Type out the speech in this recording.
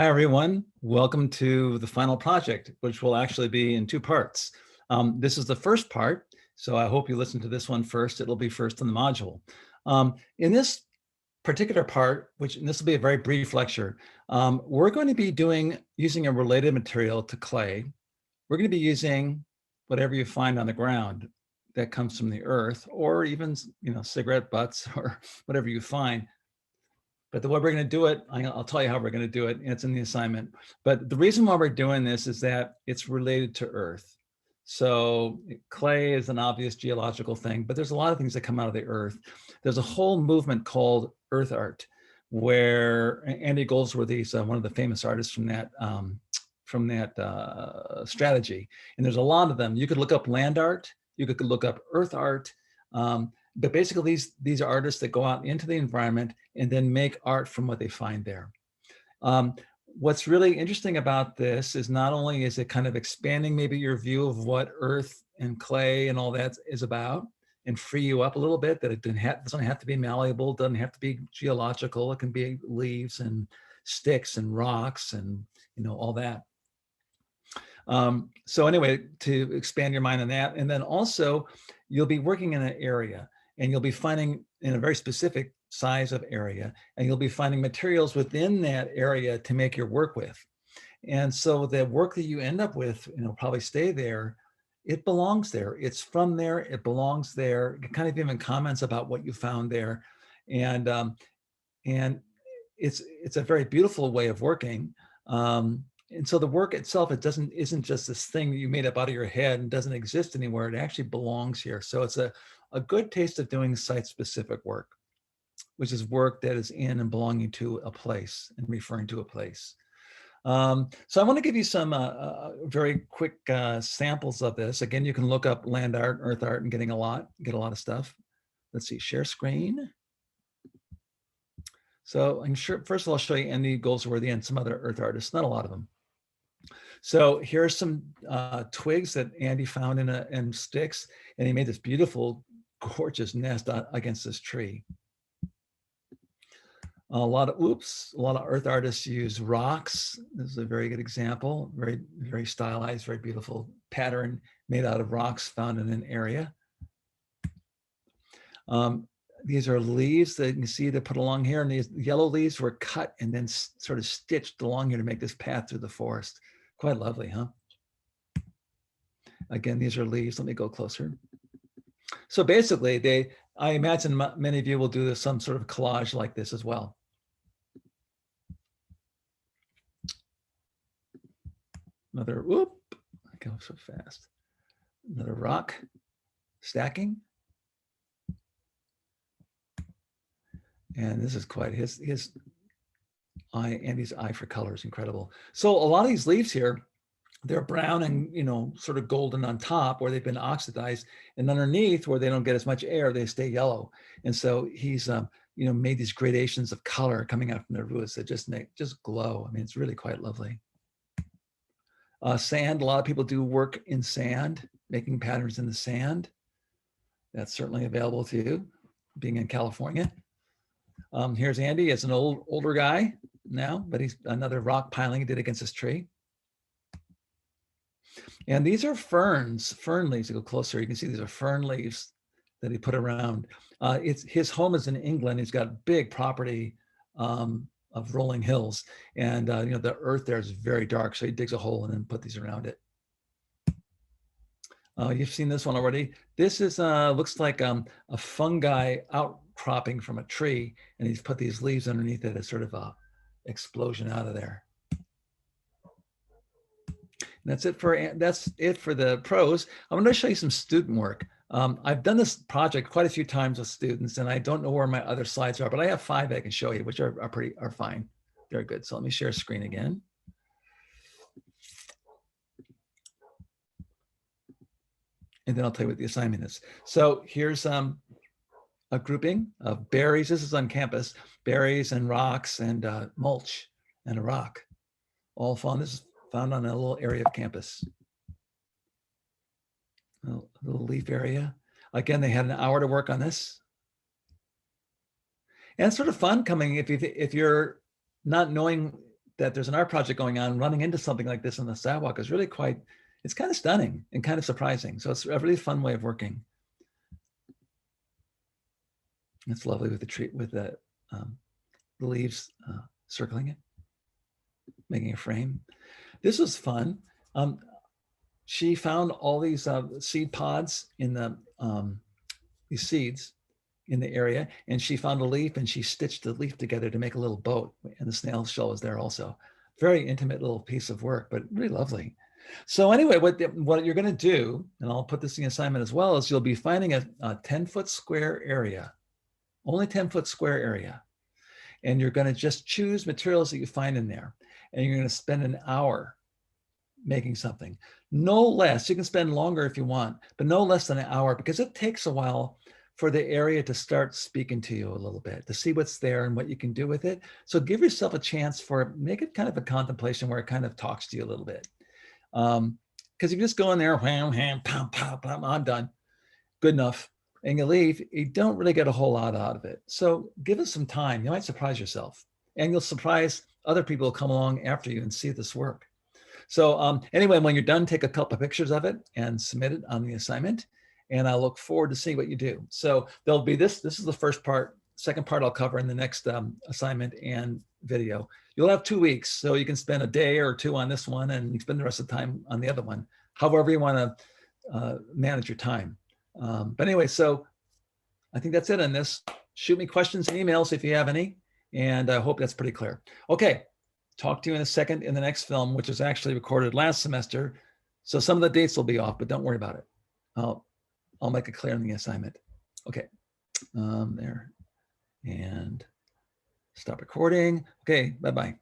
Hi, everyone. Welcome to the final project, which will actually be in two parts. This is the first part, so I hope you listen to this one first. It'll be first in the module. In this particular part, and this will be a very brief lecture, we're going to be using a related material to clay. We're going to be using whatever you find on the ground that comes from the earth, or even cigarette butts or whatever you find. But the way we're going to do it, I'll tell you how we're going to do it. It's in the assignment. But the reason why we're doing this is that it's related to Earth. So clay is an obvious geological thing, but there's a lot of things that come out of the earth. There's a whole movement called earth art, where Andy Goldsworthy is one of the famous artists from that strategy. And there's a lot of them. You could look up land art. You could look up earth art. But basically, these are artists that go out into the environment and then make art from what they find there. What's really interesting about this is not only is it kind of expanding maybe your view of what earth and clay and all that is about, and free you up a little bit, that it doesn't have to be malleable, doesn't have to be geological. It can be leaves and sticks and rocks and all that. So anyway, to expand your mind on that, and then also you'll be working in an area, and you'll be finding in a very specific size of area, and you'll be finding materials within that area to make your work with. And so the work that you end up with, probably stay there. It belongs there. It's from there. It belongs there. It kind of even comments about what you found there, and it's a very beautiful way of working. And so the work itself, isn't just this thing that you made up out of your head and doesn't exist anywhere. It actually belongs here. So it's a good taste of doing site-specific work, which is work that is in and belonging to a place and referring to a place. So I want to give you some very quick samples of this. Again, you can look up land art, earth art, and get a lot of stuff. Let's see, share screen. So I'm sure, first of all, I'll show you Andy Goldsworthy and some other earth artists, not a lot of them. So here's some twigs that Andy found in sticks, and he made this beautiful, gorgeous nest against this tree. A lot of earth artists use rocks. This is a very good example, very, very stylized, very beautiful pattern made out of rocks found in an area. These are leaves that you can see they put along here, and these yellow leaves were cut and then sort of stitched along here to make this path through the forest. Quite lovely, huh? Again, these are leaves. Let me go closer. So basically, I imagine many of you will do some sort of collage like this as well. Another, whoop, I go so fast. Another rock, stacking. And this is quite his eye, Andy's eye for color is incredible. So a lot of these leaves here, they're brown and sort of golden on top where they've been oxidized, and underneath where they don't get as much air, they stay yellow. And so he's made these gradations of color coming out from the roots that just glow. I mean, it's really quite lovely. Sand, a lot of people do work in sand, making patterns in the sand. That's certainly available to you, being in California. Here's Andy as an older guy now, but he's another rock piling he did against this tree. And these are fern leaves. You go closer, you can see these are fern leaves that he put around. His home is in England. He's got big property of rolling hills, and the earth there is very dark, so he digs a hole and then put these around it. You've seen this one already. This is looks like a fungi outcropping from a tree, and he's put these leaves underneath it as sort of a explosion out of there. And that's it for the pros. I'm going to show you some student work. I've done this project quite a few times with students, and I don't know where my other slides are, but I have 5 I can show you, which are fine. They're good. So let me share screen again. And then I'll tell you what the assignment is. So here's a grouping of berries. This is on campus. Berries and rocks and mulch and a rock. All found. This is found on a little area of campus. A little leaf area. Again, they had an hour to work on this. And it's sort of fun coming if you're not knowing that there's an art project going on, running into something like this on the sidewalk is really quite, it's kind of stunning and kind of surprising. So it's a really fun way of working. It's lovely with the tree, with the leaves circling it, making a frame. This was fun. She found all these seed pods in the, these seeds in the area, and she found a leaf and she stitched the leaf together to make a little boat, and the snail shell was there also. Very intimate little piece of work, but really lovely. So anyway, what you're going to do, and I'll put this in the assignment as well, is you'll be finding a 10-foot square area, only 10-foot square area. And you're going to just choose materials that you find in there. And you're going to spend an hour making something. No less, you can spend longer if you want, but no less than an hour, because it takes a while for the area to start speaking to you a little bit, to see what's there and what you can do with it. So give yourself a chance for, make it kind of a contemplation where it kind of talks to you a little bit. Because if you just go in there, wham, ham, pam, pam, pam, I'm done, good enough, and you leave, you don't really get a whole lot out of it. So give it some time. You might surprise yourself, and you'll surprise other people who come along after you and see this work. So anyway, when you're done, take a couple of pictures of it and submit it on the assignment. And I look forward to seeing what you do. So there'll be this is the first part. Second part I'll cover in the next assignment and video. You'll have 2 weeks, so you can spend a day or two on this one and you spend the rest of the time on the other one, however you want to manage your time. But anyway, so I think that's it on this. Shoot me questions and emails if you have any, and I hope that's pretty clear. Okay, talk to you in a second in the next film, which was actually recorded last semester. So some of the dates will be off, but don't worry about it. I'll make it clear in the assignment. Okay, there, and stop recording. Okay, bye-bye.